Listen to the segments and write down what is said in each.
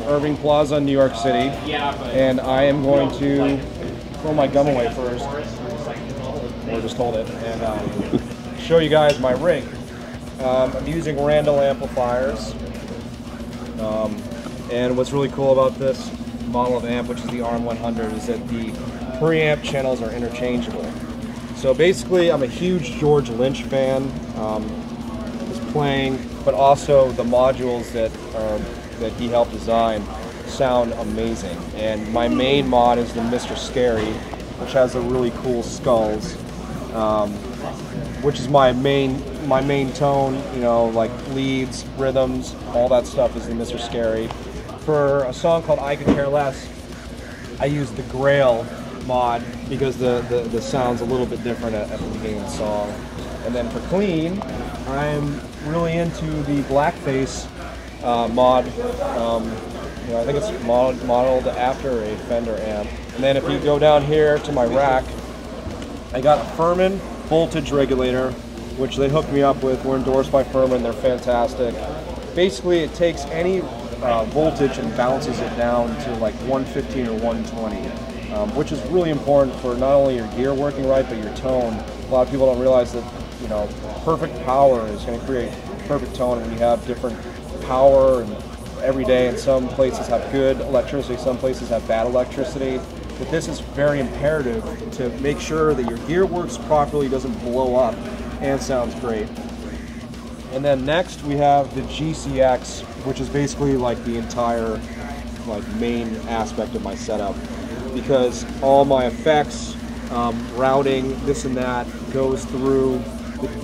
Irving Plaza, New York City, and I am going to throw my gum away first, or just hold it, and show you guys my rig. I'm using Randall amplifiers, and what's really cool about this model of amp, which is the RM100, is that the preamp channels are interchangeable. So basically, I'm a huge George Lynch fan, his playing, but also the modules that he helped design sound amazing. And my main mod is the Mr. Scary, which has the really cool skulls, which is my main tone, you know, like leads, rhythms, all that stuff is the Mr. Scary. For a song called I Could Care Less, I use the Grail mod because the sound's a little bit different at the beginning of the song. And then for clean, I'm really into the Blackface mod. You know, I think it's modeled after a Fender amp. And then if you go down here to my rack, I got a Furman voltage regulator, which they hooked me up with. We're endorsed by Furman, they're fantastic. Basically, it takes any voltage and bounces it down to like 115 or 120, which is really important for not only your gear working right, but your tone. A lot of people don't realize that, you know, perfect power is going to create perfect tone, and we have different power and every day, and some places have good electricity, some places have bad electricity. But this is very imperative to make sure that your gear works properly, doesn't blow up, and sounds great. And then next we have the GCX, which is basically like the entire main aspect of my setup, because all my effects, routing, this and that goes through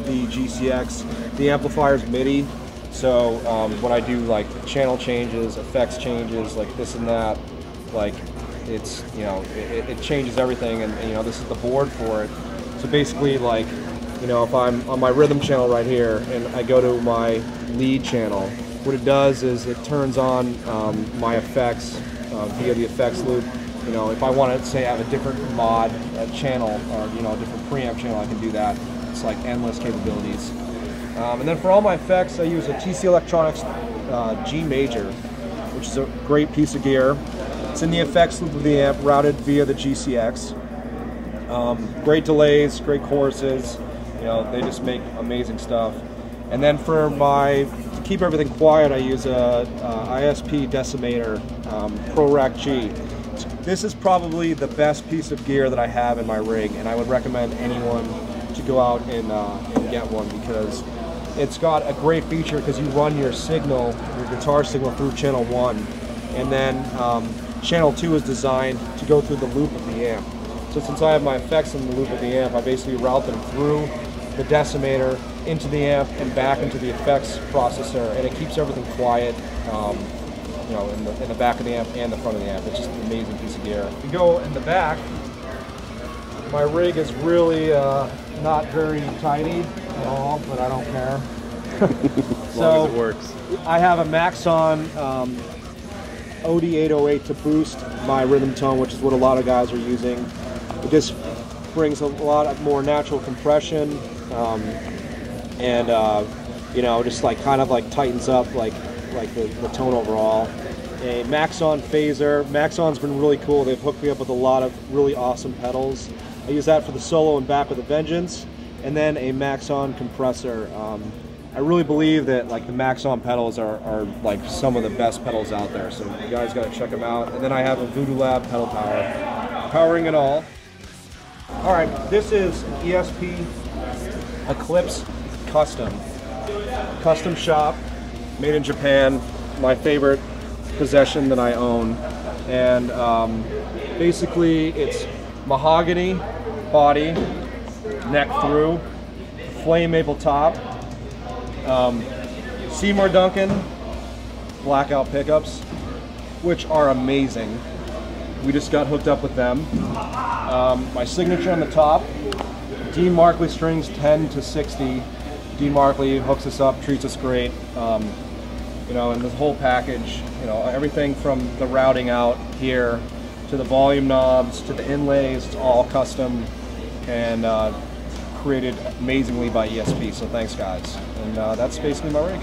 the GCX. The amplifier's MIDI, so when I do like channel changes, effects changes, like this and that, like it's, you know, it changes everything, and you know, this is the board for it. So basically, like, you know, if I'm on my rhythm channel right here and I go to my lead channel, what it does is it turns on my effects via the effects loop. You know, if I want to say have a different mod channel, or you know, a different preamp channel, I can do that. It's like endless capabilities. And then for all my effects, I use a TC Electronics G Major, which is a great piece of gear. It's in the effects loop of the amp, routed via the GCX. Great delays, great choruses. You know, they just make amazing stuff. And then for to keep everything quiet, I use a ISP Decimator Pro Rack G. This is probably the best piece of gear that I have in my rig, and I would recommend anyone to go out and get one, because it's got a great feature because you run your signal, your guitar signal, through channel 1, and then channel 2 is designed to go through the loop of the amp. So since I have my effects in the loop of the amp, I basically route them through the decimator into the amp and back into the effects processor, and it keeps everything quiet, you know, in the back of the amp and the front of the amp. It's just an amazing piece of gear. If you go in the back, my rig is really not very tidy at all, but I don't care. As long as it works. I have a Maxon OD808 to boost my rhythm tone, which is what a lot of guys are using. It just brings a lot more natural compression, and you know, just like kind of like tightens up like the tone overall. A Maxon phaser. Maxon's been really cool. They've hooked me up with a lot of really awesome pedals. I use that for the solo and back of the Vengeance, and then a Maxon compressor. I really believe that like the Maxon pedals are like some of the best pedals out there, so you guys got to check them out. And then I have a Voodoo Lab pedal power, powering it all. All right, this is ESP Eclipse custom shop, made in Japan. My favorite possession that I own, and basically it's mahogany body, neck through, flame maple top, Seymour Duncan blackout pickups, which are amazing. We just got hooked up with them. My signature on the top, Dean Markley strings 10 to 60. Dean Markley hooks us up, treats us great. You know, and the whole package, you know, everything from the routing out here to the volume knobs to the inlays, it's all custom and created amazingly by ESP. So thanks, guys. And that's basically my rig.